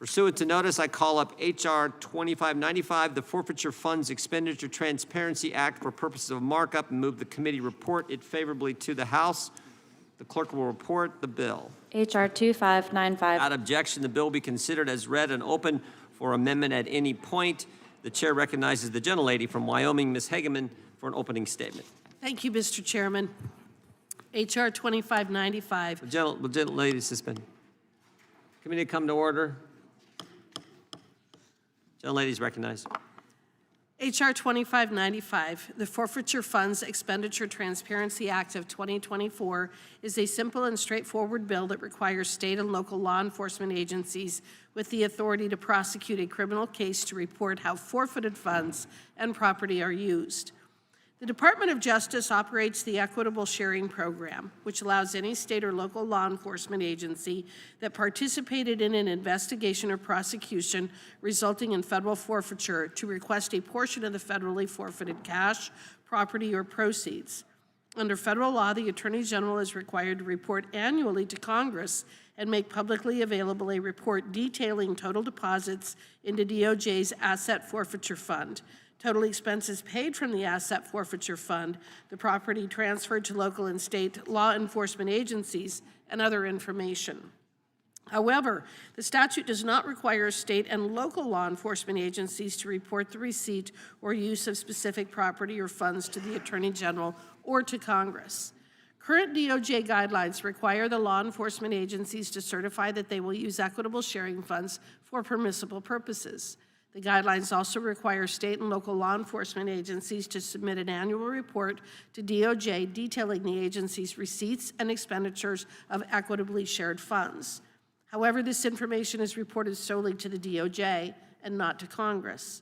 Pursuant to notice, I call up HR 2595, the Forfeiture Funds Expenditure Transparency Act, for purposes of markup, and move the committee report it favorably to the House. The clerk will report the bill. HR 2595. Without objection, the bill be considered as read and open for amendment at any point. The chair recognizes the gentlelady from Wyoming, Ms. Hageman, for an opening statement. Thank you, Mr. Chairman. HR 2595. The gentlelady suspend. Committee come to order. Gentlelady is recognized. HR 2595, the Forfeiture Funds Expenditure Transparency Act of 2024, is a simple and straightforward bill that requires state and local law enforcement agencies with the authority to prosecute a criminal case to report how forfeited funds and property are used. The Department of Justice operates the Equitable Sharing Program, which allows any state or local law enforcement agency that participated in an investigation or prosecution resulting in federal forfeiture to request a portion of the federally forfeited cash, property, or proceeds. Under federal law, the Attorney General is required to report annually to Congress and make publicly available a report detailing total deposits into DOJ's Asset Forfeiture Fund, total expenses paid from the Asset Forfeiture Fund, the property transferred to local and state law enforcement agencies, and other information. However, the statute does not require state and local law enforcement agencies to report the receipt or use of specific property or funds to the Attorney General or to Congress. Current DOJ guidelines require the law enforcement agencies to certify that they will use equitable sharing funds for permissible purposes. The guidelines also require state and local law enforcement agencies to submit an annual report to DOJ detailing the agency's receipts and expenditures of equitably shared funds. However, this information is reported solely to the DOJ and not to Congress.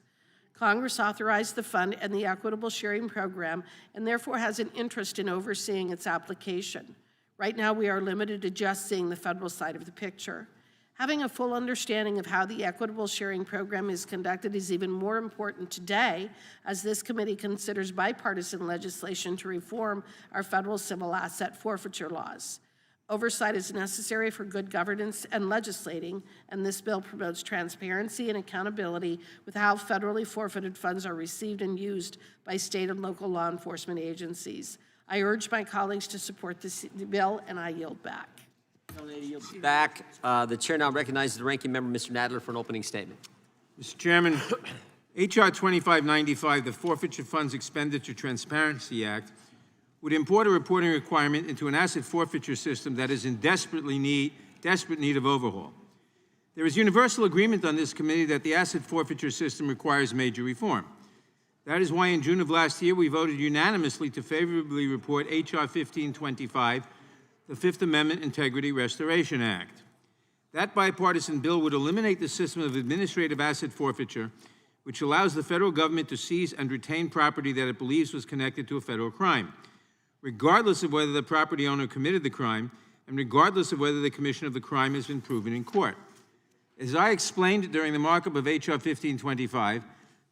Congress authorized the fund and the Equitable Sharing Program and therefore has an interest in overseeing its application. Right now, we are limited to just seeing the federal side of the picture. Having a full understanding of how the Equitable Sharing Program is conducted is even more important today as this committee considers bipartisan legislation to reform our federal civil asset forfeiture laws. Oversight is necessary for good governance and legislating, and this bill promotes transparency and accountability with how federally forfeited funds are received and used by state and local law enforcement agencies. I urge my colleagues to support this bill, and I yield back. Back. The chair now recognizes the ranking member, Mr. Nadler, for an opening statement. Mr. Chairman, HR 2595, the Forfeiture Funds Expenditure Transparency Act, would import a reporting requirement into an asset forfeiture system that is in desperate need of overhaul. There is universal agreement on this committee that the asset forfeiture system requires major reform. That is why in June of last year we voted unanimously to favorably report HR 1525, the Fifth Amendment Integrity Restoration Act. That bipartisan bill would eliminate the system of administrative asset forfeiture, which allows the federal government to seize and retain property that it believes was connected to a federal crime, regardless of whether the property owner committed the crime and regardless of whether the commission of the crime has been proven in court. As I explained during the markup of HR 1525,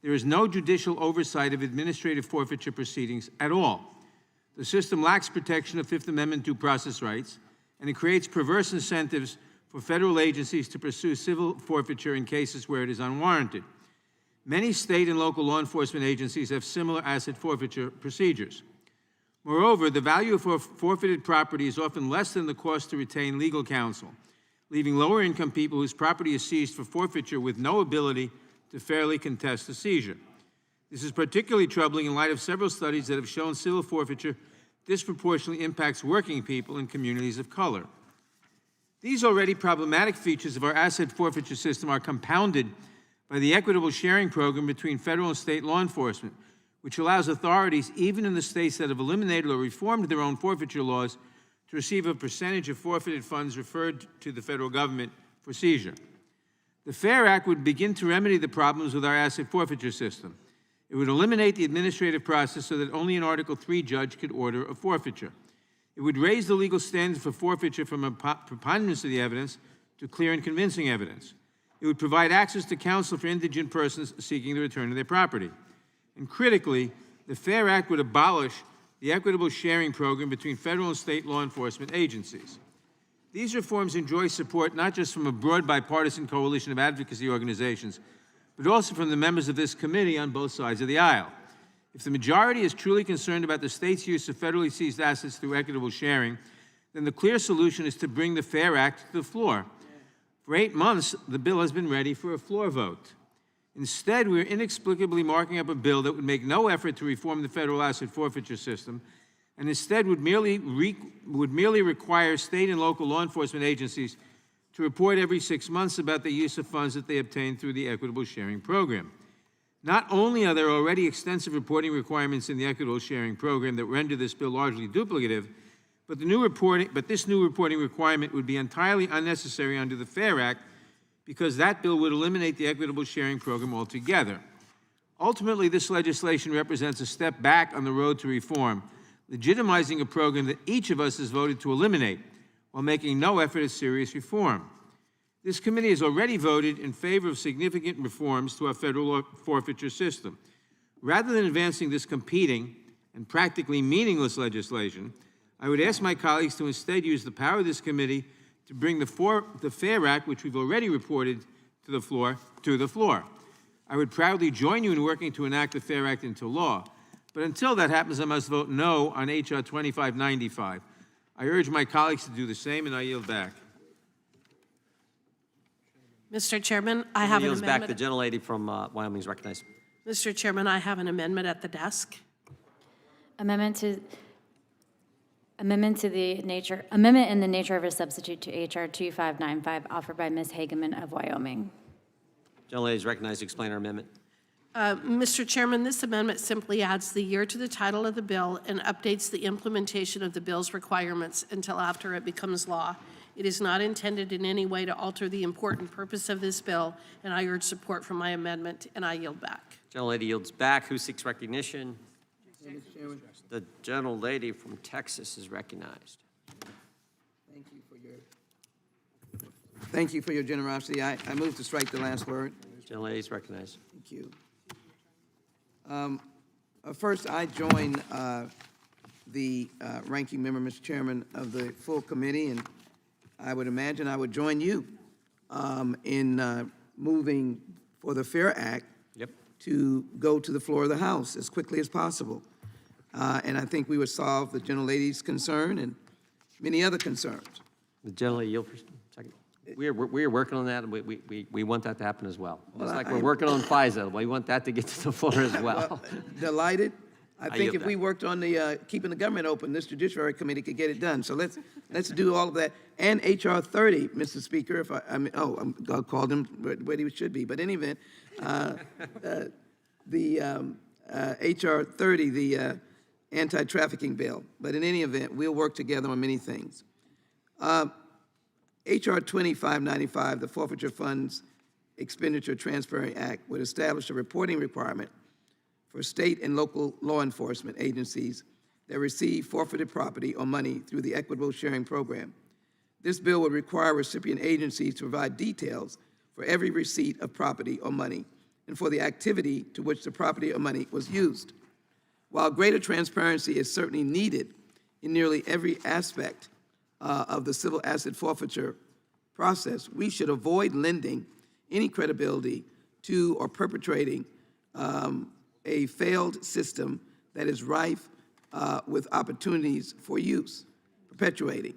there is no judicial oversight of administrative forfeiture proceedings at all. The system lacks protection of Fifth Amendment due process rights, and it creates perverse incentives for federal agencies to pursue civil forfeiture in cases where it is unwarranted. Many state and local law enforcement agencies have similar asset forfeiture procedures. Moreover, the value of forfeited property is often less than the cost to retain legal counsel, leaving lower-income people whose property is seized for forfeiture with no ability to fairly contest the seizure. This is particularly troubling in light of several studies that have shown civil forfeiture disproportionately impacts working people in communities of color. These already problematic features of our asset forfeiture system are compounded by the Equitable Sharing Program between federal and state law enforcement, which allows authorities, even in the states that have eliminated or reformed their own forfeiture laws, to receive a percentage of forfeited funds referred to the federal government for seizure. The FAIR Act would begin to remedy the problems with our asset forfeiture system. It would eliminate the administrative process so that only an Article III judge could order a forfeiture. It would raise the legal standard for forfeiture from a preponderance of the evidence to clear and convincing evidence. It would provide access to counsel for indigent persons seeking the return of their property. And critically, the FAIR Act would abolish the equitable sharing program between federal and state law enforcement agencies. These reforms enjoy support not just from a broad bipartisan coalition of advocacy organizations, but also from the members of this committee on both sides of the aisle. If the majority is truly concerned about the state's use of federally seized assets through equitable sharing, then the clear solution is to bring the FAIR Act to the floor. For 8 months, the bill has been ready for a floor vote. Instead, we are inexplicably marking up a bill that would make no effort to reform the federal asset forfeiture system, and instead would merely require state and local law enforcement agencies to report every 6 months about the use of funds that they obtain through the equitable sharing program. Not only are there already extensive reporting requirements in the equitable sharing program that render this bill largely duplicative, but this new reporting requirement would be entirely unnecessary under the FAIR Act because that bill would eliminate the equitable sharing program altogether. Ultimately, this legislation represents a step back on the road to reform, legitimizing a program that each of us has voted to eliminate while making no effort at serious reform. This committee has already voted in favor of significant reforms to our federal forfeiture system. Rather than advancing this competing and practically meaningless legislation, I would ask my colleagues to instead use the power of this committee to bring the FAIR Act, which we've already reported to the floor. I would proudly join you in working to enact the FAIR Act into law. But until that happens, I must vote no on H.R. 2595. I urge my colleagues to do the same, and I yield back. Mr. Chairman, I have an Yields back. The amendment. gentlelady from Wyoming is recognized. Mr. Chairman, I have an amendment at the desk. Amendment in the nature of a substitute to HR 2595 offered by Ms. Hageman of Wyoming. Gentlelady is recognized to explain her amendment. Mr. Chairman, this amendment simply adds the year to the title of the bill and updates the implementation of the bill's requirements until after it becomes law. It is not intended in any way to alter the important purpose of this bill, and I urge support for my amendment, and I yield back. Gentlelady yields back. Who seeks recognition? The gentlelady from Texas is recognized. Thank you for your generosity. I move to strike the last word. Gentlelady is recognized. Thank you. First, I join the ranking member, Mr. Chairman, of the full committee, and I would imagine I would join you in moving for the FAIR Act to go to the floor of the House as quickly as possible. And I think we would solve the gentlelady's concern and many other concerns. The gentlelady yield for a second. We are working on that, and we want that to happen as well. Just like we're working on FISA, we want that to get to the floor as well. Delighted. I think yield if we back. worked on the keeping the government open, this Judiciary Committee could get it done. So let's do all of that. And H.R. 30, Mr. Speaker, I called him where he should be. But in any event, the H.R. 30, the anti-trafficking bill. But in any event, we'll work together on many things. H.R. 2595, the Forfeiture Funds Expenditure Transparency Act, would establish a reporting requirement for state and local law enforcement agencies that receive forfeited property or money through the Equitable Sharing Program. This bill would require recipient agencies to provide details for every receipt of property or money and for the activity to which the property or money was used. While greater transparency is certainly needed in nearly every aspect of the civil asset forfeiture process, we should avoid lending any credibility to or perpetrating a failed system that is rife with opportunities for use, perpetuating.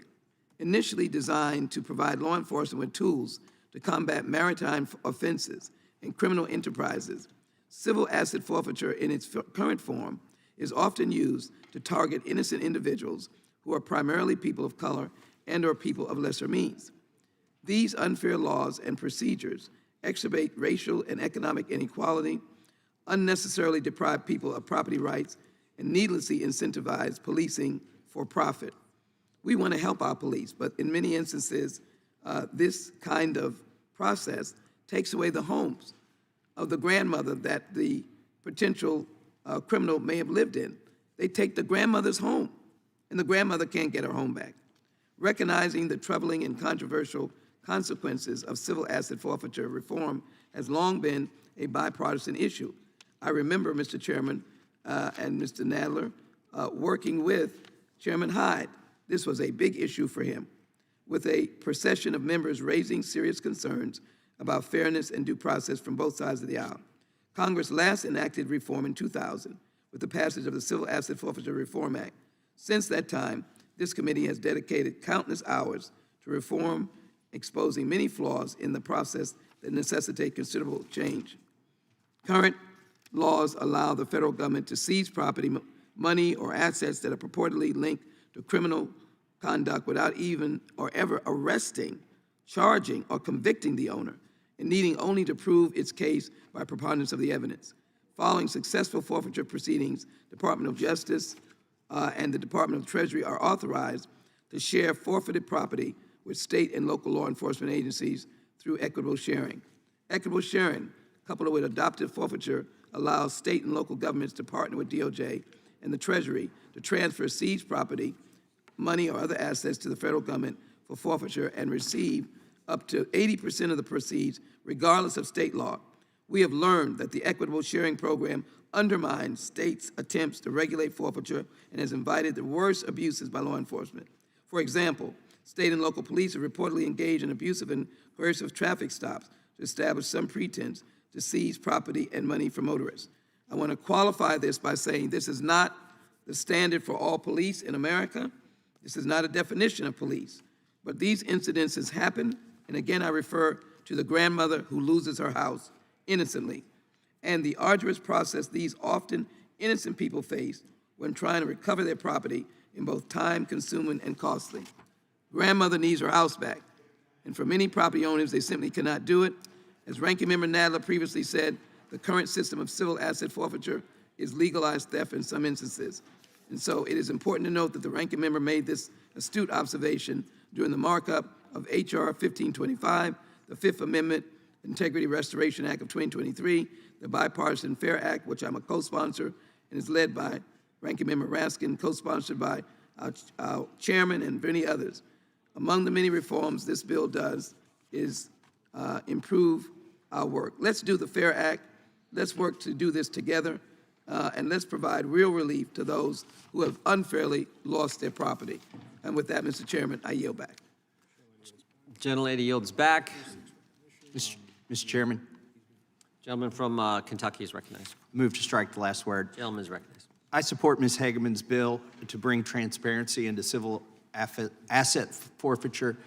Initially designed to provide law enforcement with tools to combat maritime offenses and criminal enterprises, civil asset forfeiture in its current form is often used to target innocent individuals who are primarily people of color and or people of lesser means. These unfair laws and procedures exacerbate racial and economic inequality, unnecessarily deprive people of property rights, and needlessly incentivize policing for profit. We want to help our police, but in many instances, this kind of process takes away the homes of the grandmother that the potential criminal may have lived in. They take the grandmother's home, and the grandmother can't get her home back. Recognizing the troubling and controversial consequences of civil asset forfeiture reform has long been a bipartisan issue. I remember, Mr. Chairman and Mr. Nadler, working with Chairman Hyde. This was a big issue for him. with a procession of members raising serious concerns about fairness and due process from both sides of the aisle. Congress last enacted reform in 2000 with the passage of the Civil Asset Forfeiture Reform Act. Since that time, this committee has dedicated countless hours to reform, exposing many flaws in the process that necessitate considerable change. Current laws allow the federal government to seize property, money, or assets that are purportedly linked to criminal conduct without even or ever arresting, charging, or convicting the owner, and needing only to prove its case by preponderance of the evidence. Following successful forfeiture proceedings, Department of Justice and the Department of Treasury are authorized to share forfeited property with state and local law enforcement agencies through equitable sharing. Equitable sharing, coupled with adoptive forfeiture, allows state and local governments to partner with DOJ and the Treasury to transfer seized property, money, or other assets to the federal government for forfeiture and receive up to 80% of the proceeds, regardless of state law. We have learned that the equitable sharing program undermines states' attempts to regulate forfeiture and has invited the worst abuses by law enforcement. For example, state and local police have reportedly engaged in abusive and coercive traffic stops to establish some pretense to seize property and money from motorists. I want to qualify this by saying this is not the standard for all police in America. This is not a definition of police. But these incidences happen, and again I refer to the grandmother who loses her house innocently, and the arduous process these often innocent people face when trying to recover their property in both time-consuming and costly. Grandmother needs her house back, and for many property owners, they simply cannot do it. As Ranking Member Nadler previously said, the current system of civil asset forfeiture is legalized theft in some instances. And so it is important to note that the Ranking Member made this astute observation during the markup of HR 1525, the Fifth Amendment Integrity Restoration Act of 2023, the Bipartisan Fair Act, which I'm a co-sponsor, and is led by Ranking Member Raskin, co-sponsored by our chairman and many others. Among the many reforms this bill does is improve our work. Let's do the Fair Act. Let's work to do this together, and let's provide real relief to those who have unfairly lost their property. And with that, Mr. Chairman, I yield back. Gentlelady yields back. Mr. Chairman, Gentleman from Kentucky is recognized. move to strike the last word. Gentleman is recognized. I support Ms. Hageman's bill to bring transparency into civil asset forfeiture.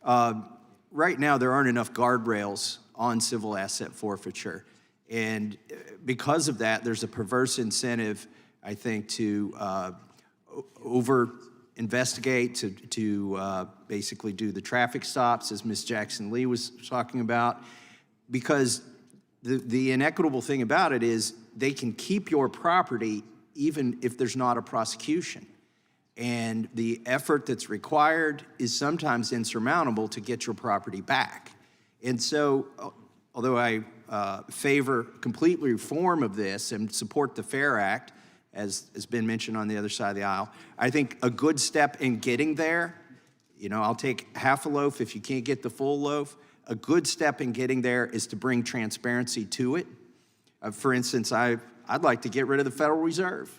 Right now, there aren't enough guardrails on civil asset forfeiture. And because of that, there's a perverse incentive, I think, to over-investigate, to basically do the traffic stops, as Ms. Jackson Lee was talking about, because the inequitable thing about it is they can keep your property even if there's not a prosecution. And the effort that's required is sometimes insurmountable to get your property back. And so, although I favor complete reform of this and support the FAIR Act, as has been mentioned on the other side of the aisle, I think a good step in getting there, you know, I'll take half a loaf if you can't get the full loaf. A good step in getting there is to bring transparency to it. For instance, I'd like to get rid of the Federal Reserve.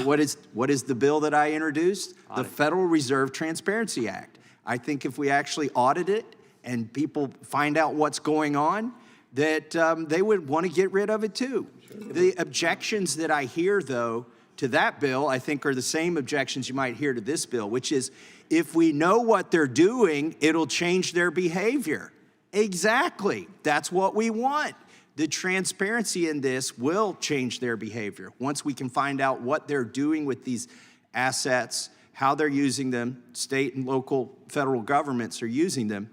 What is the bill that I introduced? The Federal Reserve Transparency Act. I think if we actually audit it and people find out what's going on, that they would want to get rid of it too. The objections that I hear, though, to that bill, I think are the same objections you might hear to this bill, which is if we know what they're doing, it'll change their behavior. Exactly. That's what we want. The transparency in this will change their behavior. Once we can find out what they're doing with these assets, how they're using them, state and local federal governments are using them,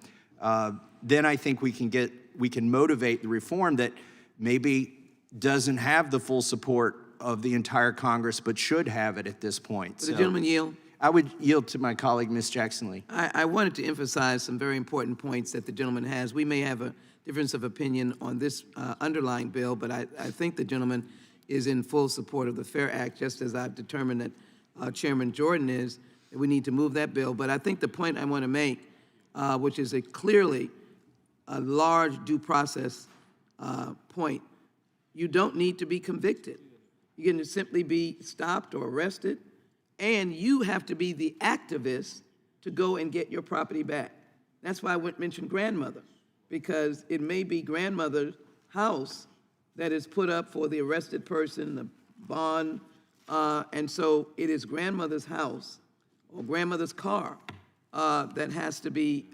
then I think we can motivate the reform that maybe doesn't have the full support of the entire Congress, but should have it at this point. Would the gentleman yield? I would yield to my colleague, Ms. Jackson Lee. I wanted to emphasize some very important points that the gentleman has. We may have a difference of opinion on this underlying bill, but I think the gentleman is in full support of the FAIR Act, just as I've determined that Chairman Jordan is, that we need to move that bill. But I think the point I want to make, which is clearly a large due process point, you don't need to be convicted. You can simply be stopped or arrested, and you have to be the activist to go and get your property back. That's why I mentioned grandmother, because it may be grandmother's house that is put up for the arrested person, the bond, and so it is grandmother's house or grandmother's car that has to be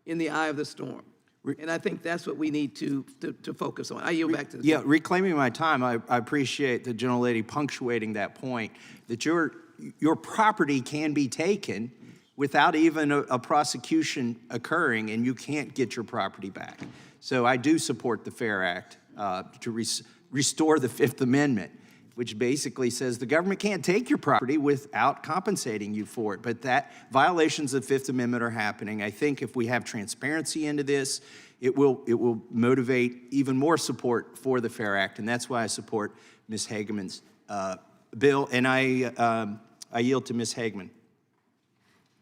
in the eye of the storm. And I think that's what we need to focus on. I yield back to the Yeah, reclaiming my time, I appreciate the gentlelady punctuating that point, that your property can be taken without even a prosecution occurring, and you can't get your property back. So I do support the FAIR Act to restore the Fifth Amendment, which basically says the government can't take your property without compensating you for it. But that violations of the Fifth Amendment are happening. I think if we have transparency into this, it will motivate even more support for the FAIR Act, and that's why I support Ms. Hageman's bill. And I yield to Ms. Hageman.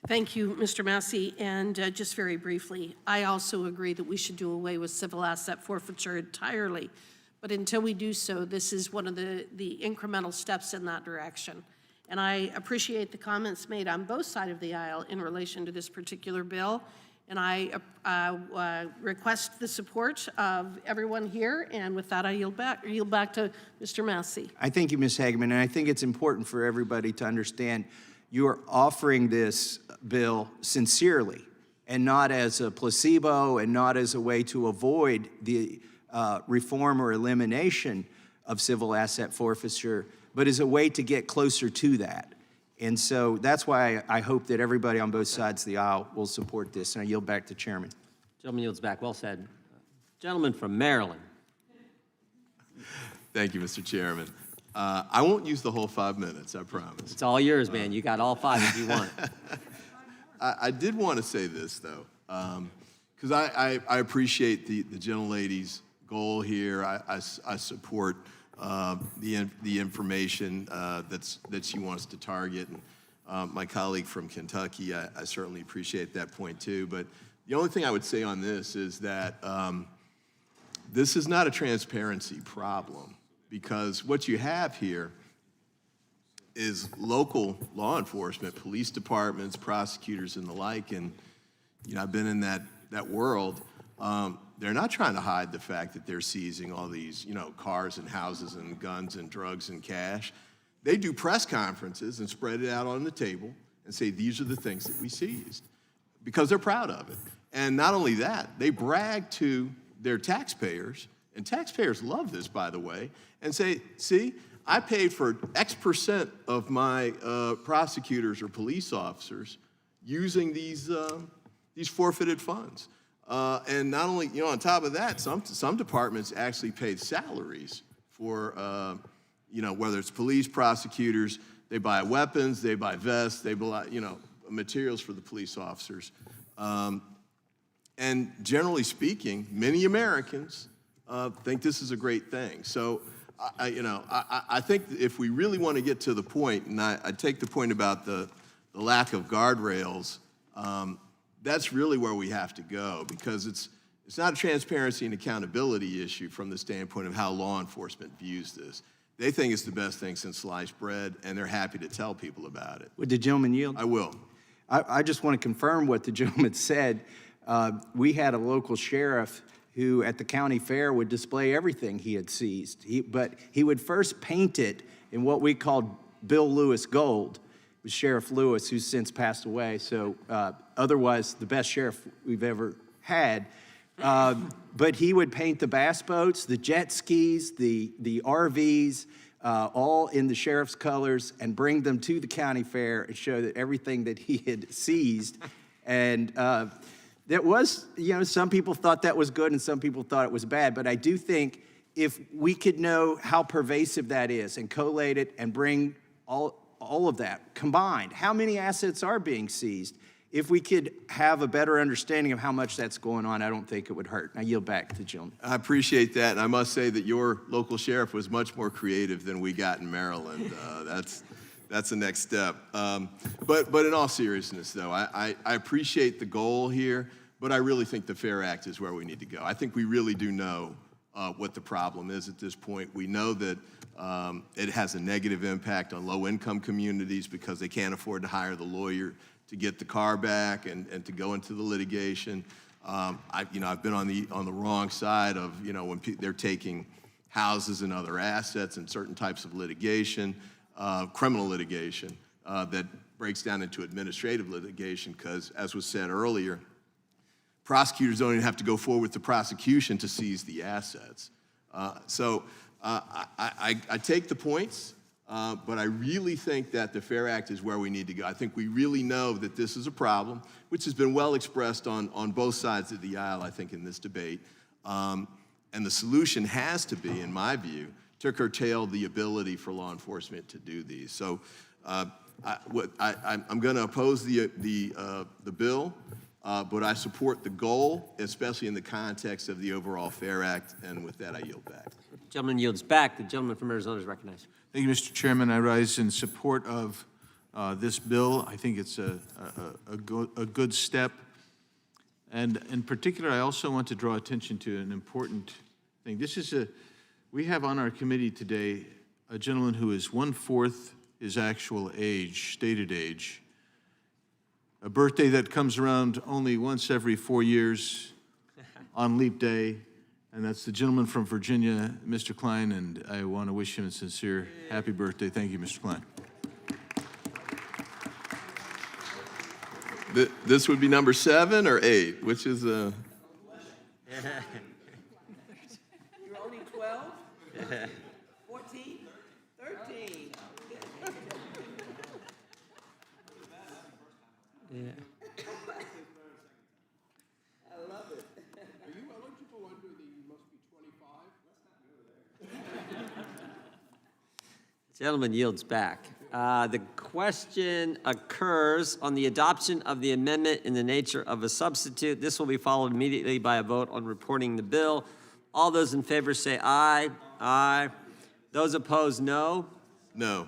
Thank you, Mr. Massey. And just very briefly, I also agree that we should do away with civil asset forfeiture entirely. But until we do so, this is one of the incremental steps in that direction. And I appreciate the comments made on both sides of the aisle in relation to this particular bill. And I request the support of everyone here. And with that, I yield back to Mr. Massey. I thank you, Ms. Hageman, and I think it's important for everybody to understand you are offering this bill sincerely and not as a placebo and not as a way to avoid the reform or elimination of civil asset forfeiture, but as a way to get closer to that. And so that's why I hope that everybody on both sides of the aisle will support this. And I yield back to Chairman. Gentleman yields back. Well said. Gentleman from Maryland. Thank you, Mr. Chairman. I won't use the whole 5 minutes, I promise. It's all yours, man. You got all 5 if you want. I did want to say this, though, because I appreciate the gentlelady's goal here. I support the information that she wants to target. And my colleague from Kentucky, I certainly appreciate that point, too. But the only thing I would say on this is that this is not a transparency problem, because what you have here is local law enforcement, police departments, prosecutors, and the like. And I've been in that world. They're not trying to hide the fact that they're seizing all these, cars and houses and guns and drugs and cash. They do press conferences and spread it out on the table and say, these are the things that we seized, because they're proud of it. And not only that, they brag to their taxpayers, and taxpayers love this, by the way, and say, see, I paid for X% of my prosecutors or police officers using these forfeited funds. And not only, on top of that, some departments actually paid salaries for, whether it's police, prosecutors, they buy weapons, they buy vests, they buy, materials for the police officers. And generally speaking, many Americans think this is a great thing. So, I think if we really want to get to the point, and I take the point about the lack of guardrails, that's really where we have to go, because it's not a transparency and accountability issue from the standpoint of how law enforcement views this. They think it's the best thing since sliced bread, and they're happy to tell people about it. Would the gentleman yield? I will. I just want to confirm what the gentleman said. We had a local sheriff who at the county fair would display everything he had seized. But he would first paint it in what we called Bill Lewis gold. It was Sheriff Lewis, who's since passed away. So otherwise, the best sheriff we've ever had. But he would paint the bass boats, the jet skis, the RVs, all in the sheriff's colors, and bring them to the county fair and show that everything that he had seized. And that was, some people thought that was good and some people thought it was bad. But I do think if we could know how pervasive that is and collate it and bring all of that combined, how many assets are being seized, if we could have a better understanding of how much that's going on, I don't think it would hurt. I yield back to the gentleman. I appreciate that, and I must say that your local sheriff was much more creative than we got in Maryland. That's the next step. But in all seriousness, though, I appreciate the goal here, but I really think the FAIR Act is where we need to go. I think we really do know what the problem is at this point. We know that it has a negative impact on low-income communities because they can't afford to hire the lawyer to get the car back and to go into the litigation. I've been on the wrong side of, when they're taking houses and other assets and certain types of litigation, criminal litigation, that breaks down into administrative litigation, because, as was said earlier, prosecutors don't even have to go forward with the prosecution to seize the assets. So I take the points, but I really think that the FAIR Act is where we need to go. I think we really know that this is a problem, which has been well expressed on both sides of the aisle, I think, in this debate. And the solution has to be, in my view, to curtail the ability for law enforcement to do these. So I'm going to oppose the bill, but I support the goal, especially in the context of the overall FAIR Act. And with that, I yield back. Gentleman yields back. The gentleman from Arizona is recognized. Thank you, Mr. Chairman. I rise in support of this bill. I think it's a good step. And in particular, I also want to draw attention to an important thing. We have on our committee today a gentleman who is 1/4 his actual age, stated age, a birthday that comes around only once every 4 years on Leap Day, and that's the gentleman from Virginia, Mr. Klein, and I want to wish him a sincere happy birthday. Thank you, Mr. Klein. This would be number 7 or 8, which is You're only 12? 14? 13? Yeah. I love it. Are you eligible under the you must be 25? Gentleman yields back. The question occurs on the adoption of the amendment in the nature of a substitute. This will be followed immediately by a vote on reporting the bill. All those in favor say aye. Aye. Those opposed, no. no.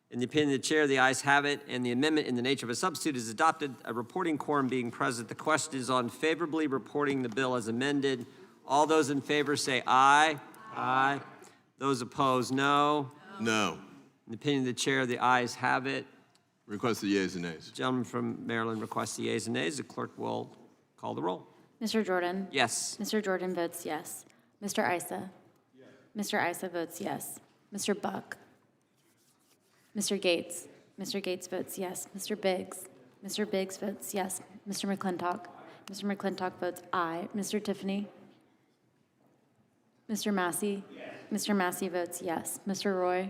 In the opinion of the chair, the ayes have it, and the amendment in the nature of a substitute is adopted. A reporting quorum being present, the question is on favorably reporting the bill as amended. All those in favor say aye. Aye. Those opposed, no. No. In the opinion of the chair, the ayes have it. Request the yeas and nays. Gentleman from Maryland requests the yeas and nays. The clerk will call the roll. Mr. Jordan? Yes. Mr. Jordan votes yes. Mr. Issa? Mr. Issa votes yes. Mr. Buck? Mr. Gates? Mr. Gates votes yes. Mr. Biggs? Mr. Biggs votes yes. Mr. McClintock? Mr. McClintock votes aye. Mr. Tiffany? Mr. Massey? Mr. Massey votes yes. Mr. Roy?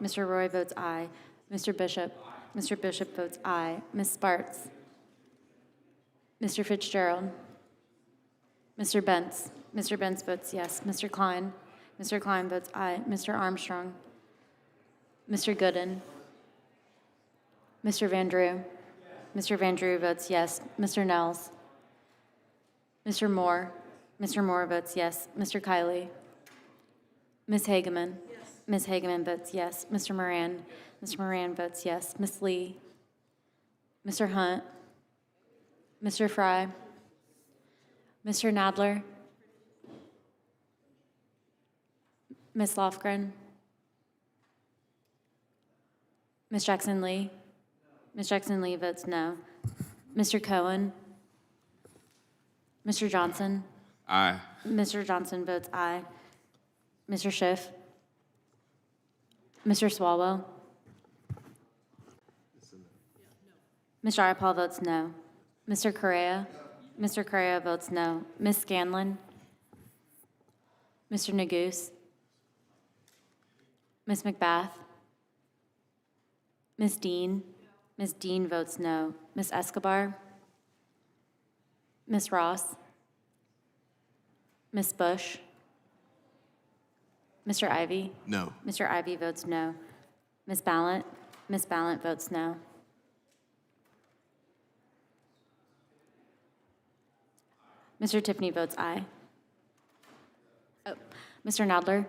Mr. Roy votes aye. Mr. Bishop? Mr. Bishop votes aye. Ms. Sparks? Mr. Fitzgerald? Mr. Bentz? Mr. Bentz votes yes. Mr. Klein? Mr. Klein votes aye. Mr. Armstrong? Mr. Gooden? Mr. Van Drew? Mr. Van Drew votes yes. Mr. Nels? Mr. Moore? Mr. Moore votes yes. Mr. Kiley? Ms. Hageman? Ms. Hageman votes yes. Mr. Moran? Mr. Moran votes yes. Ms. Lee? Mr. Hunt? Mr. Fry? Mr. Nadler? Ms. Lofgren? Ms. Jackson Lee? Ms. Jackson Lee votes no. Mr. Cohen? Mr. Johnson? Aye. Mr. Johnson votes aye. Mr. Schiff? Mr. Swalwell? Mr. Iapol votes no. Mr. Correa? Mr. Correa votes no. Ms. Scanlon? Mr. Neguse? Ms. McBath? Ms. Dean? Ms. Dean votes no. Ms. Escobar? Ms. Ross? Ms. Bush? Mr. Ivy? No. Mr. Ivy votes no. Ms. Ballant? Ms. Ballant votes no. Mr. Tiffany votes aye. Oh, Mr. Nadler?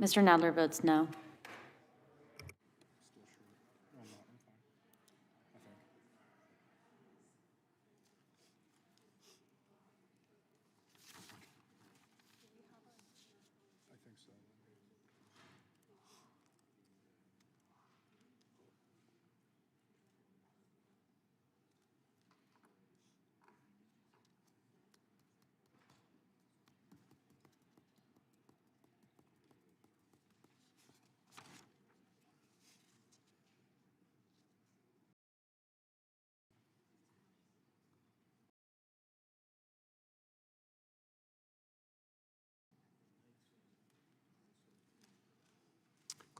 Mr. Nadler votes no.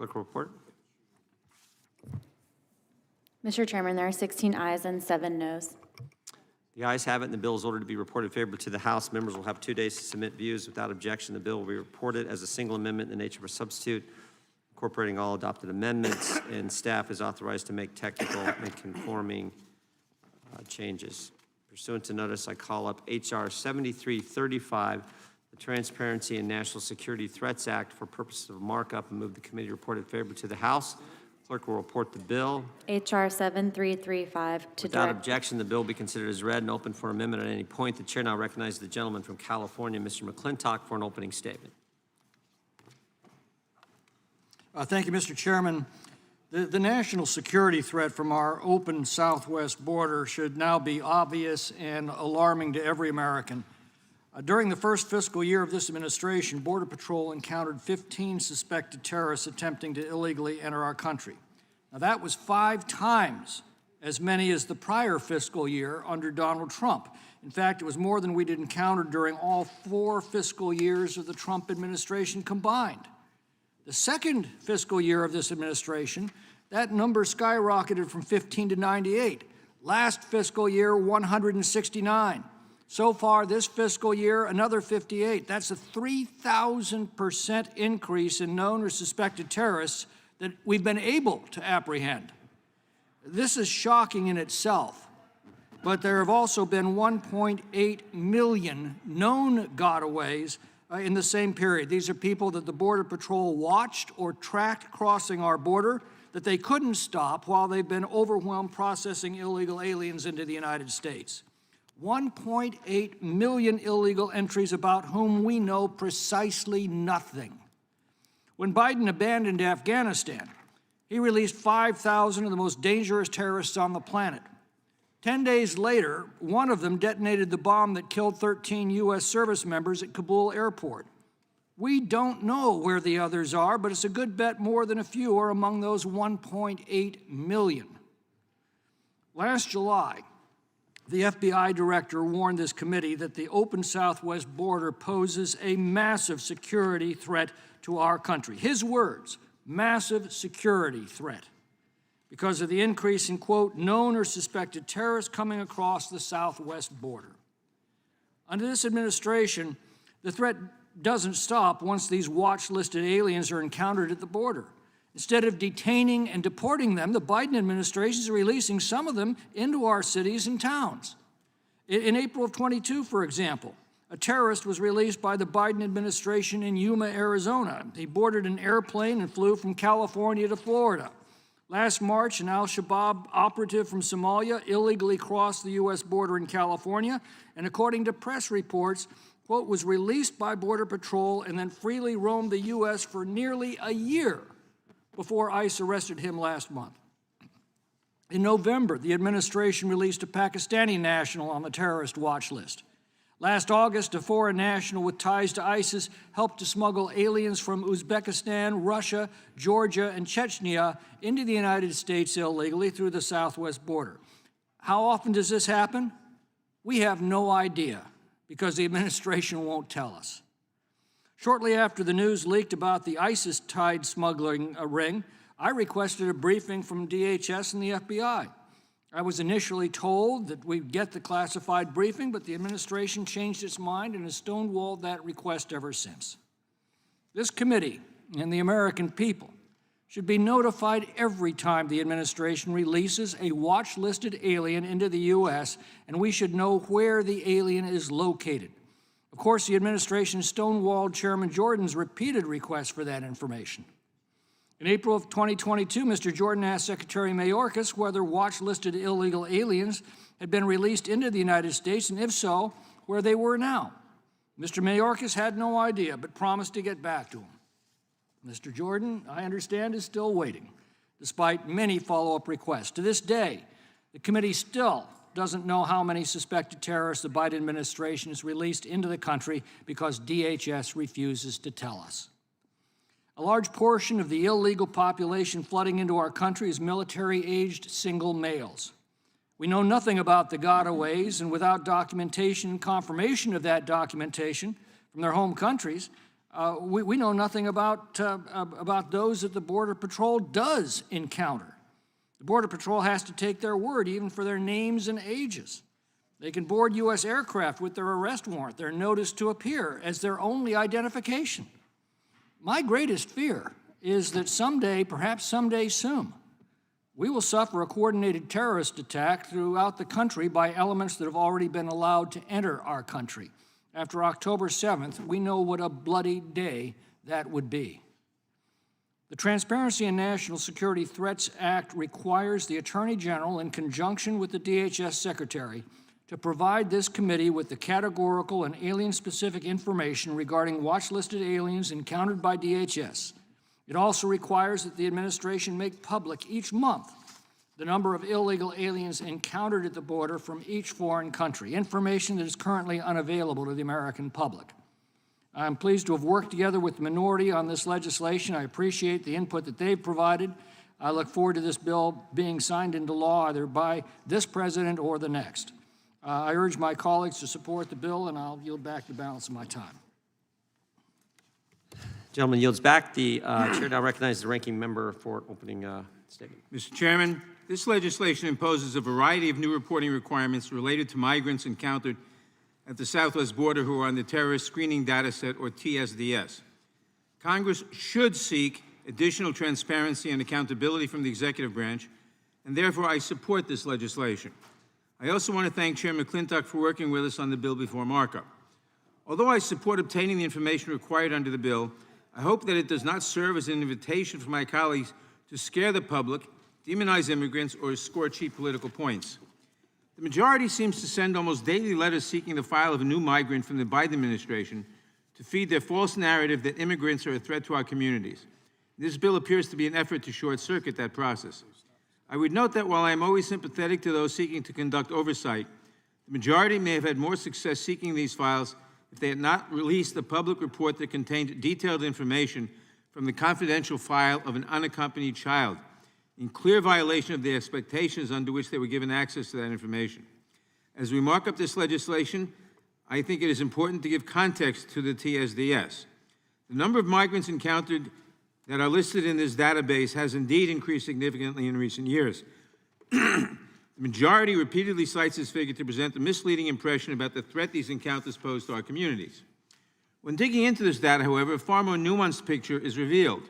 Clerk will report. Mr. Chairman, there are 16 ayes and 7 noes. The ayes have it, and the bill is ordered to be reported favorably to the House. Members will have 2 days to submit views. Without objection, the bill will be reported as a single amendment in the nature of a substitute, incorporating all adopted amendments, and staff is authorized to make technical and conforming changes. Pursuant to notice, I call up H.R. 7335, the Transparency and National Security Threats Act, for purposes of markup, and move the committee reported favorably to the House. Clerk will report the bill. H.R. 7335 to Without direct. objection, the bill will be considered as read and open for amendment at any point. The chair now recognizes the gentleman from California, Mr. McClintock, for an opening statement. Thank you, Mr. Chairman. The national security threat from our open southwest border should now be obvious and alarming to every American. During the first fiscal year of this administration, Border Patrol encountered 15 suspected terrorists attempting to illegally enter our country. Now, that was 5 times as many as the prior fiscal year under Donald Trump. In fact, it was more than we'd encountered during all 4 fiscal years of the Trump administration combined. The second fiscal year of this administration, that number skyrocketed from 15 to 98. Last fiscal year, 169. So far this fiscal year, another 58. That's a 3,000% increase in known or suspected terrorists that we've been able to apprehend. This is shocking in itself, but there have also been 1.8 million known gotaways in the same period. These are people that the Border Patrol watched or tracked crossing our border that they couldn't stop while they've been overwhelmed processing illegal aliens into the United States. 1.8 million illegal entries about whom we know precisely nothing. When Biden abandoned Afghanistan, he released 5,000 of the most dangerous terrorists on the planet. 10 days later, one of them detonated the bomb that killed 13 U.S. service members at Kabul airport. We don't know where the others are, but it's a good bet more than a few are among those 1.8 million. Last July, the FBI director warned this committee that the open southwest border poses a massive security threat to our country. His words, massive security threat, because of the increase in, quote, known or suspected terrorists coming across the southwest border. Under this administration, the threat doesn't stop once these watch-listed aliens are encountered at the border. Instead of detaining and deporting them, the Biden administration is releasing some of them into our cities and towns. In April of 22, for example, a terrorist was released by the Biden administration in Yuma, Arizona. He boarded an airplane and flew from California to Florida. Last March, an al-Shabaab operative from Somalia illegally crossed the U.S. border in California, and according to press reports, quote, was released by Border Patrol and then freely roamed the U.S. for nearly a year before ICE arrested him last month. In November, the administration released a Pakistani national on the terrorist watch list. Last August, a foreign national with ties to ISIS helped to smuggle aliens from Uzbekistan, Russia, Georgia, and Chechnya into the United States illegally through the southwest border. How often does this happen? We have no idea, because the administration won't tell us. Shortly after the news leaked about the ISIS-tied smuggling ring, I requested a briefing from DHS and the FBI. I was initially told that we'd get the classified briefing, but the administration changed its mind and has stonewalled that request ever since. This committee and the American people should be notified every time the administration releases a watch-listed alien into the U.S., and we should know where the alien is located. Of course, the administration stonewalled Chairman Jordan's repeated requests for that information. In April of 2022, Mr. Jordan asked Secretary Mayorkas whether watch-listed illegal aliens had been released into the United States, and if so, where they were now. Mr. Mayorkas had no idea, but promised to get back to him. Mr. Jordan, I understand, is still waiting, despite many follow-up requests. To this day, the committee still doesn't know how many suspected terrorists the Biden administration has released into the country because DHS refuses to tell us. A large portion of the illegal population flooding into our country is military-aged single males. We know nothing about the gotaways, and without documentation and confirmation of that documentation from their home countries, We know nothing about those that the Border Patrol does encounter. The Border Patrol has to take their word, even for their names and ages. They can board U.S. aircraft with their arrest warrant, their notice to appear, as their only identification. My greatest fear is that someday, perhaps someday soon, we will suffer a coordinated terrorist attack throughout the country by elements that have already been allowed to enter our country. After October 7th, we know what a bloody day that would be. The Transparency and National Security Threats Act requires the Attorney General, in conjunction with the DHS Secretary, to provide this committee with the categorical and alien-specific information regarding watch-listed aliens encountered by DHS. It also requires that the administration make public each month the number of illegal aliens encountered at the border from each foreign country, information that is currently unavailable to the American public. I'm pleased to have worked together with the minority on this legislation. I appreciate the input that they've provided. I look forward to this bill being signed into law either by this president or the next. I urge my colleagues to support the bill, and I'll yield back the balance of my time. Gentleman yields back. The chair now recognizes the ranking member for opening statement. Mr. Chairman, this legislation imposes a variety of new reporting requirements related to migrants encountered at the southwest border who are on the Terrorist Screening Data Set, or TSDS. Congress should seek additional transparency and accountability from the executive branch, and therefore I support this legislation. I also want to thank Chair McClintock for working with us on the bill before markup. Although I support obtaining the information required under the bill, I hope that it does not serve as an invitation for my colleagues to scare the public, demonize immigrants, or score cheap political points. The majority seems to send almost daily letters seeking the file of a new migrant from the Biden administration to feed their false narrative that immigrants are a threat to our communities. This bill appears to be an effort to short-circuit that process. I would note that while I am always sympathetic to those seeking to conduct oversight, the majority may have had more success seeking these files if they had not released a public report that contained detailed information from the confidential file of an unaccompanied child, in clear violation of the expectations under which they were given access to that information. As we mark up this legislation, I think it is important to give context to the TSDS. The number of migrants encountered that are listed in this database has indeed increased significantly in recent years. The majority repeatedly cites this figure to present a misleading impression about the threat these encounters pose to our communities. When digging into this data, however, a far more nuanced picture is revealed,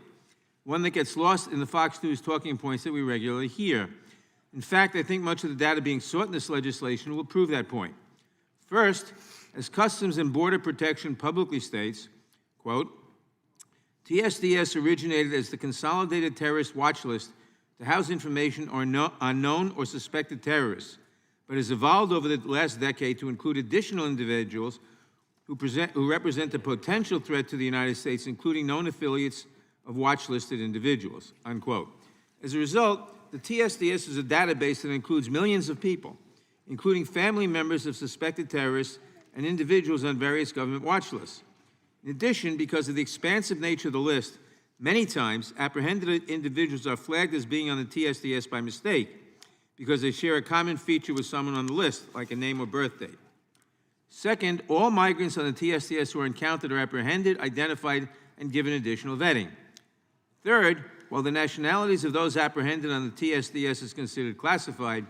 one that gets lost in the Fox News talking points that we regularly hear. In fact, I think much of the data being sought in this legislation will prove that point. First, as Customs and Border Protection publicly states, quote, TSDS originated as the Consolidated Terrorist Watch List to house information on known or suspected terrorists, but has evolved over the last decade to include additional individuals who represent a potential threat to the United States, including known affiliates of watch-listed individuals, unquote. As a result, the TSDS is a database that includes millions of people, including family members of suspected terrorists and individuals on various government watch lists. In addition, because of the expansive nature of the list, many times apprehended individuals are flagged as being on the TSDS by mistake because they share a common feature with someone on the list, like a name or birth date. Second, all migrants on the TSDS who are encountered are apprehended, identified, and given additional vetting. Third, while the nationalities of those apprehended on the TSDS is considered classified,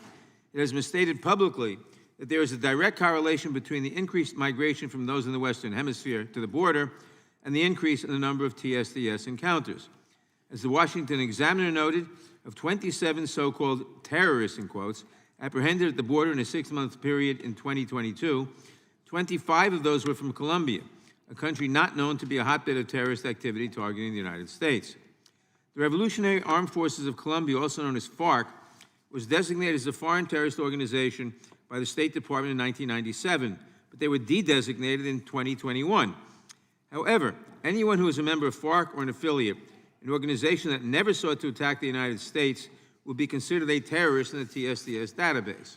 it has been stated publicly that there is a direct correlation between the increased migration from those in the Western Hemisphere to the border and the increase in the number of TSDS encounters. As the Washington Examiner noted, of 27 so-called terrorists, in quotes, apprehended at the border in a 6-month period in 2022, 25 of those were from Colombia, a country not known to be a hotbed of terrorist activity targeting the United States. The Revolutionary Armed Forces of Colombia, also known as FARC, was designated as a foreign terrorist organization by the State Department in 1997, but they were de-designated in 2021. However, anyone who is a member of FARC or an affiliate, an organization that never sought to attack the United States, will be considered a terrorist in the TSDS database.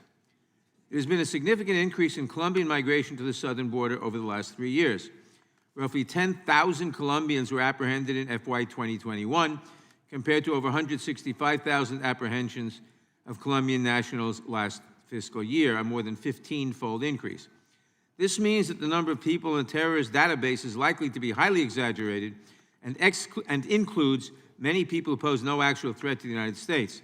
There has been a significant increase in Colombian migration to the southern border over the last 3 years. Roughly 10,000 Colombians were apprehended in FY 2021, compared to over 165,000 apprehensions of Colombian nationals last fiscal year, a more than 15-fold increase. This means that the number of people in the terrorist database is likely to be highly exaggerated and includes many people who pose no actual threat to the United States.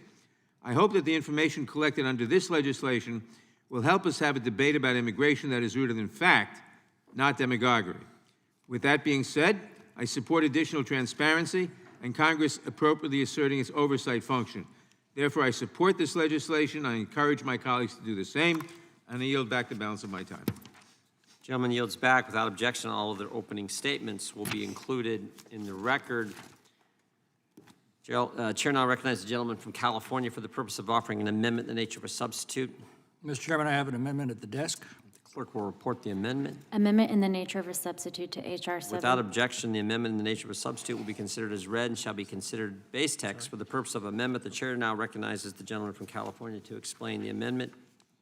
I hope that the information collected under this legislation will help us have a debate about immigration that is rooted in fact, not demagoguery. With that being said, I support additional transparency and Congress appropriately asserting its oversight function. Therefore, I support this legislation. I encourage my colleagues to do the same, and I yield back the balance of my time. Gentleman yields back. Without objection, all of their opening statements will be included in the record. Chair now recognizes the gentleman from California for the purpose of offering an amendment in the nature of a substitute. Mr. Chairman, I have an amendment at the desk. The clerk will report the amendment. Amendment in the nature of a substitute to H.R. 7. Without objection, the amendment in the nature of a substitute will be considered as read and shall be considered base text. For the purpose of amendment, the chair now recognizes the gentleman from California to explain the amendment.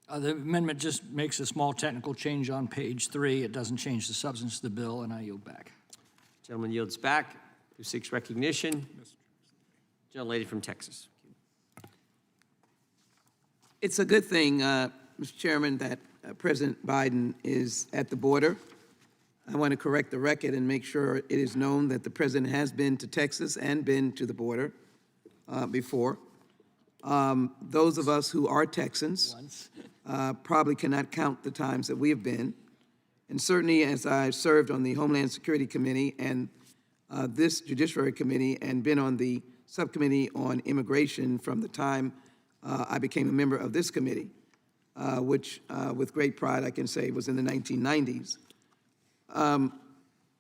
The amendment just makes a small technical change on page 3. It doesn't change the substance of the bill, and I yield back. Gentleman yields back. Who seeks recognition? Gentlelady from Texas. It's a good thing, Mr. Chairman, that President Biden is at the border. I want to correct the record and make sure it is known that the president has been to Texas and been to the border before. Those of us who are Texans probably cannot count the times that we have been. And certainly as I served on the Homeland Security Committee and this Judiciary Committee and been on the subcommittee on immigration from the time I became a member of this committee, which with great pride I can say was in the 1990s,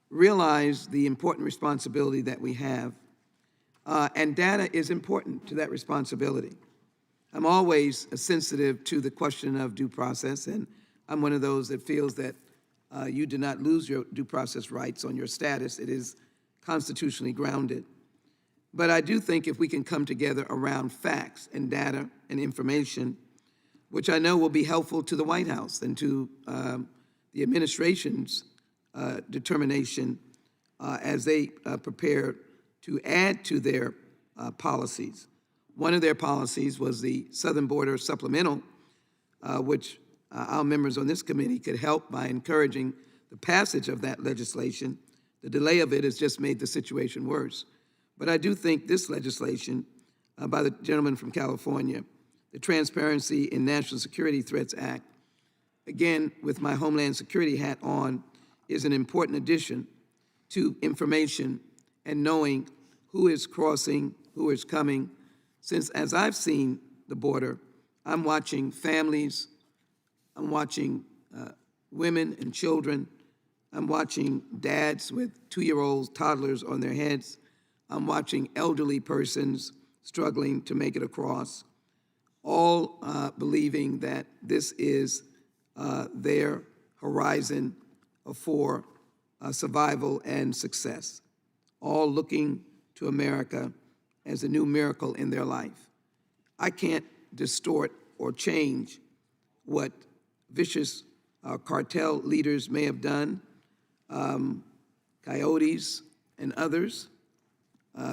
realize the important responsibility that we have. And data is important to that responsibility. I'm always sensitive to the question of due process, and I'm one of those that feels that you do not lose your due process rights on your status. It is constitutionally grounded. But I do think if we can come together around facts and data and information, which I know will be helpful to the White House and to the administration's determination as they prepare to add to their policies. One of their policies was the Southern Border Supplemental, which our members on this committee could help by encouraging the passage of that legislation. The delay of it has just made the situation worse. But I do think this legislation by the gentleman from California, the Transparency in National Security Threats Act, again, with my Homeland Security hat on, is an important addition to information and knowing who is crossing, who is coming. Since as I've seen the border, I'm watching families, I'm watching women and children, I'm watching dads with 2-year-olds, toddlers on their heads, I'm watching elderly persons struggling to make it across, all believing that this is their horizon for survival and success, all looking to America as a new miracle in their life. I can't distort or change what vicious cartel leaders may have done, coyotes and others,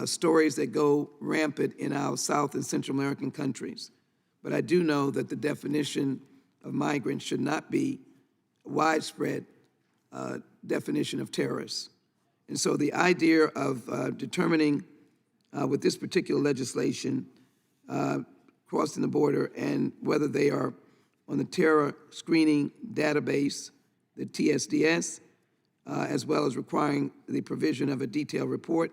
stories that go rampant in our South and Central American countries. But I do know that the definition of migrant should not be a widespread definition of terrorists. And so the idea of determining with this particular legislation crossing the border and whether they are on the terror screening database, the TSDS, as well as requiring the provision of a detailed report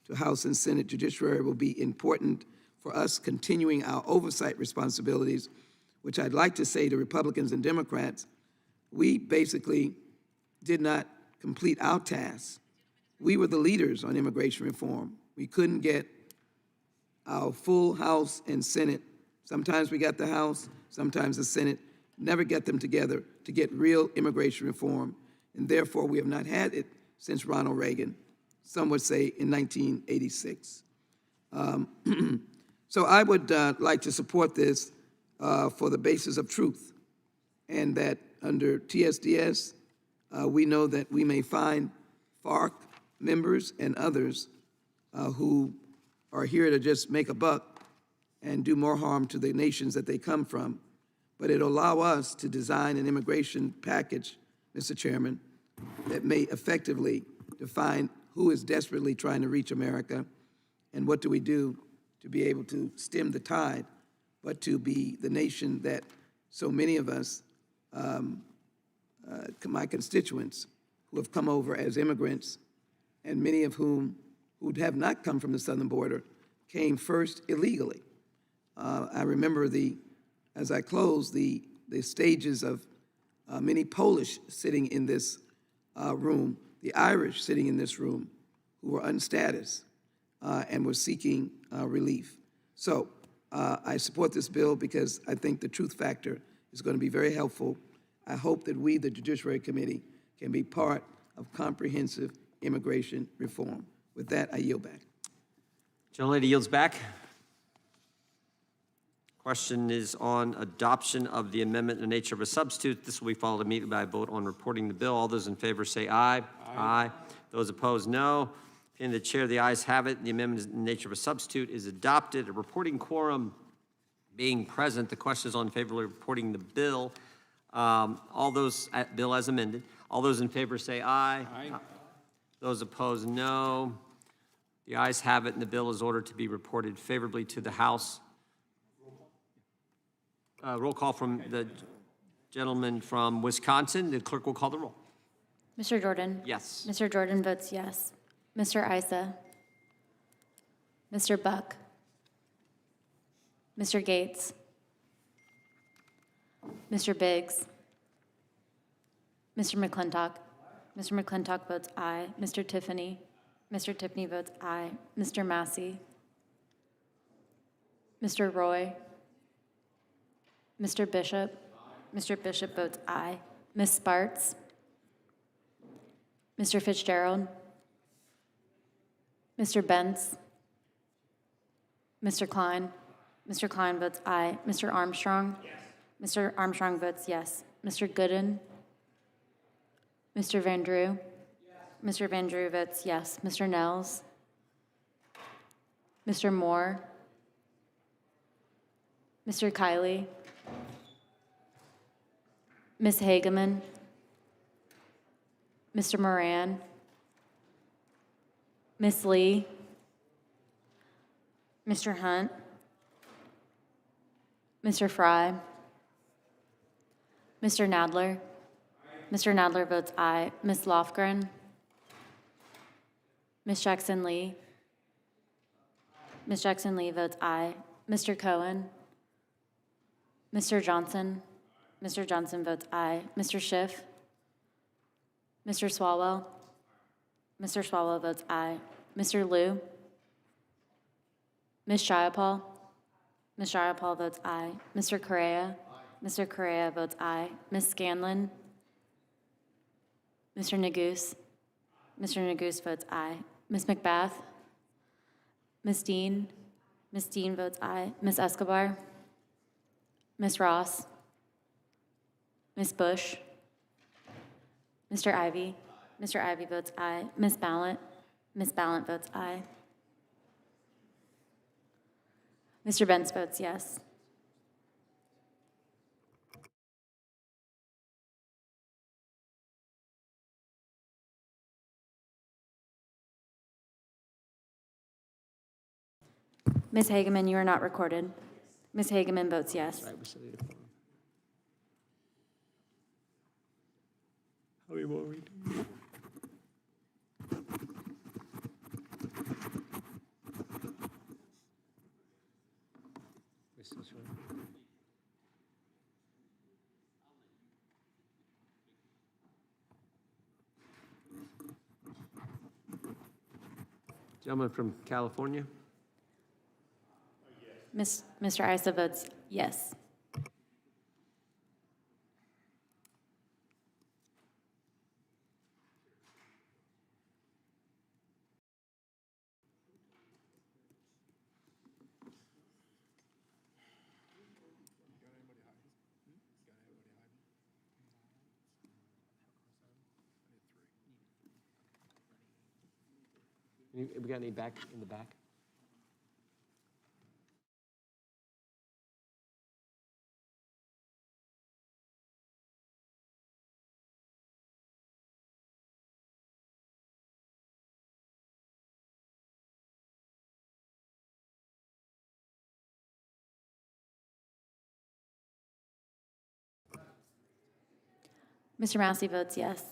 to House and Senate Judiciary will be important for us continuing our oversight responsibilities, which I'd like to say to Republicans and Democrats, we basically did not complete our task. We were the leaders on immigration reform. We couldn't get our full House and Senate. Sometimes we got the House, sometimes the Senate, never get them together to get real immigration reform. And therefore, we have not had it since Ronald Reagan, some would say in 1986. So I would like to support this for the basis of truth, and that under TSDS, we know that we may find FARC members and others who are here to just make a buck and do more harm to the nations that they come from. But it'll allow us to design an immigration package, Mr. Chairman, that may effectively define who is desperately trying to reach America and what do we do to be able to stem the tide, but to be the nation that so many of us, my constituents, who have come over as immigrants, and many of whom who have not come from the southern border, came first illegally. I remember as I close, the stages of many Polish sitting in this room, the Irish sitting in this room, who were unstatus and were seeking relief. So I support this bill because I think the truth factor is going to be very helpful. I hope that we, the Judiciary Committee, can be part of comprehensive immigration reform. With that, I yield back. Gentlelady yields back. Question is on adoption of the amendment in the nature of a substitute. This will be followed immediately by a vote on reporting the bill. All those in favor say aye. Aye. Those opposed, no. In the chair, the ayes have it. The amendment in the nature of a substitute is adopted. A reporting quorum being present, the question is on favor of reporting the bill. All those, bill as amended. All those in favor say aye. Aye. Those opposed, no. The ayes have it, and the bill is ordered to be reported favorably to the House. Roll call from the gentleman from Wisconsin. The clerk will call the roll. Mr. Jordan? Yes. Mr. Jordan votes yes. Mr. Issa? Mr. Buck? Mr. Gates? Mr. Biggs? Mr. McClintock? Mr. McClintock votes aye. Mr. Tiffany? Mr. Tiffany votes aye. Mr. Massey? Mr. Roy? Mr. Bishop? Mr. Bishop votes aye. Ms. Spartz? Mr. Fitzgerald? Mr. Bentz? Mr. Klein? Mr. Klein votes aye. Mr. Armstrong? Yes. Mr. Armstrong votes yes. Mr. Gooden? Mr. Van Drew? Yes. Mr. Van Drew votes yes. Mr. Nels? Mr. Moore? Mr. Kiley? Ms. Hageman? Mr. Moran? Ms. Lee? Mr. Hunt? Mr. Fry? Mr. Nadler? Mr. Nadler votes aye. Ms. Lofgren? Ms. Jackson Lee? Ms. Jackson Lee votes aye. Mr. Cohen? Mr. Johnson? Mr. Johnson votes aye. Mr. Schiff? Mr. Swalwell? Mr. Swalwell votes aye. Mr. Liu? Ms. Jayapal? Ms. Jayapal votes aye. Mr. Correa? Mr. Correa votes aye. Ms. Scanlon? Mr. Neguse? Mr. Neguse votes aye. Ms. McBath? Ms. Dean? Ms. Dean votes aye. Ms. Escobar? Ms. Ross? Ms. Bush? Mr. Ivy? Mr. Ivy votes aye. Ms. Ballant? Ms. Ballant votes aye. Mr. Benz votes yes. Ms. Hageman, you are not recorded. Ms. Hageman votes yes. Gentleman from California. Mr. Issa votes yes. We got any back in the back? Mr. Massey votes yes.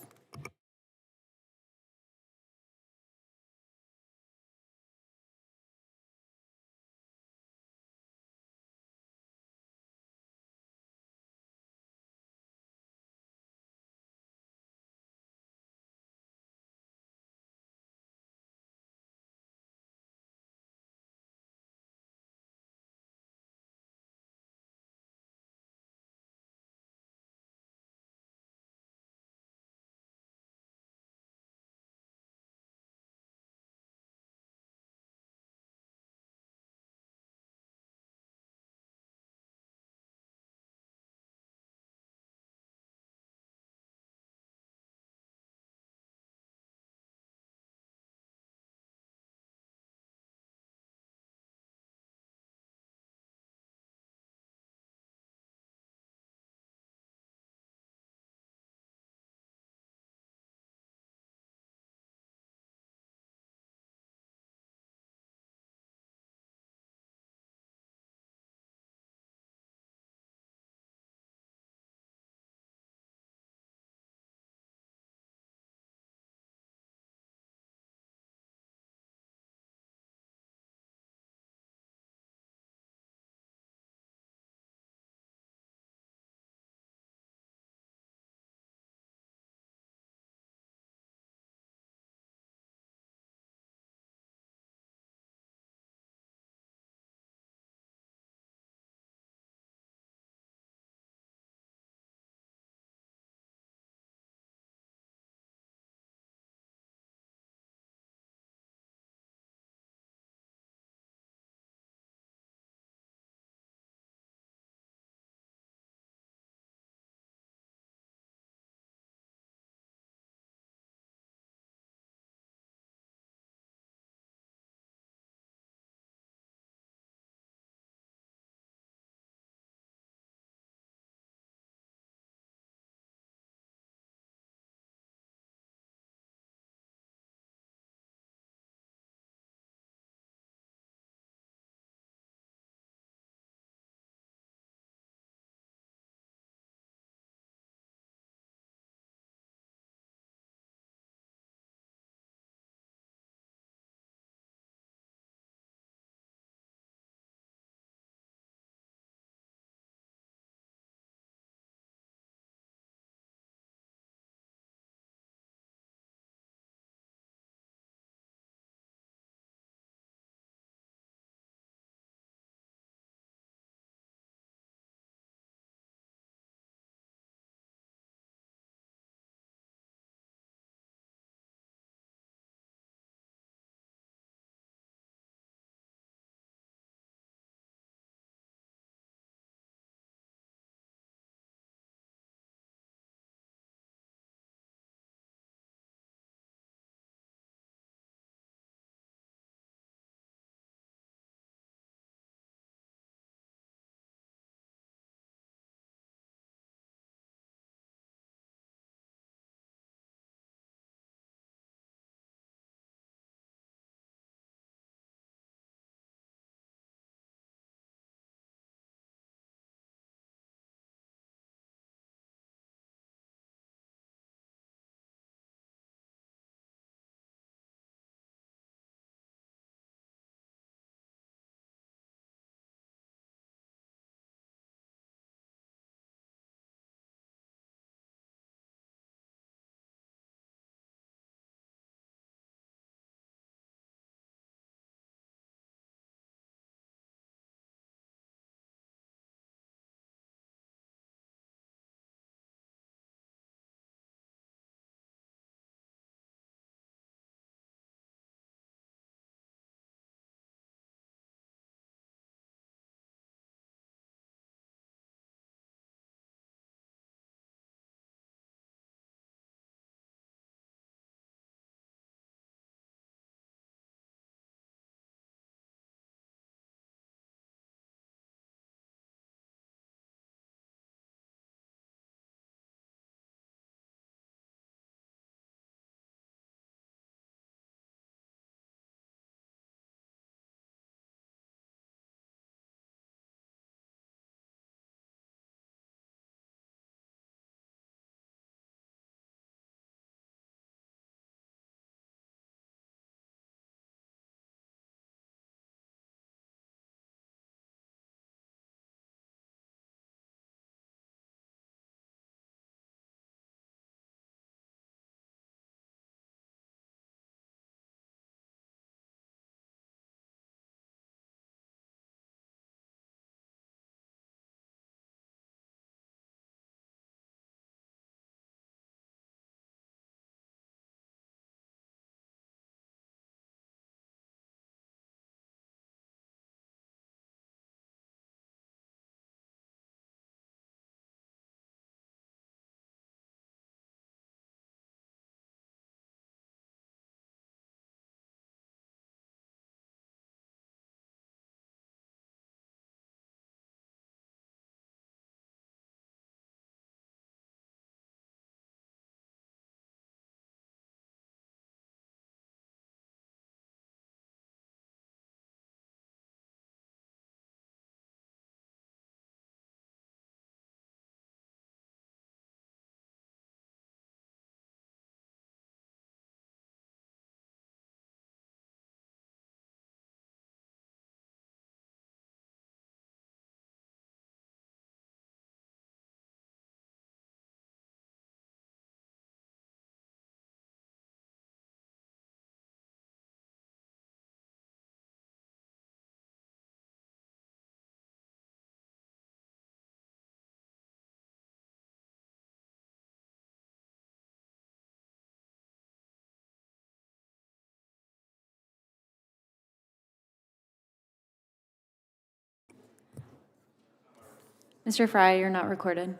Mr. Fry, you're not recorded.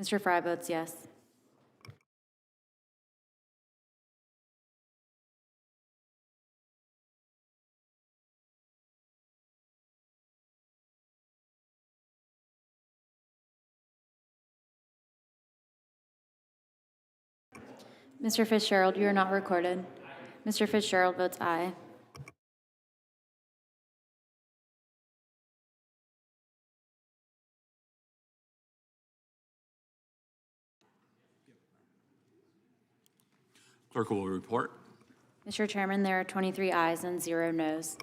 Mr. Fry votes yes. Mr. Fitzgerald, you are not recorded. Mr. Fitzgerald votes aye. Clerk will report. Mr. Chairman, there are 23 ayes and 0 noes.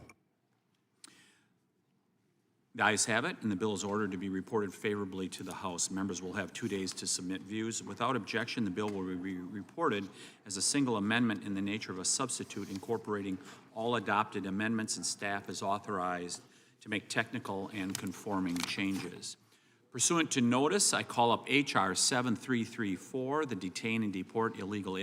The ayes have it, and the bill is ordered to be reported favorably to the House. Members will have 2 days to submit views. Without objection, the bill will be reported as a single amendment in the nature of a substitute incorporating all adopted amendments, and staff is authorized to make technical and conforming changes. Pursuant to notice, I call up HR 7334, the Detain and Deport Illegal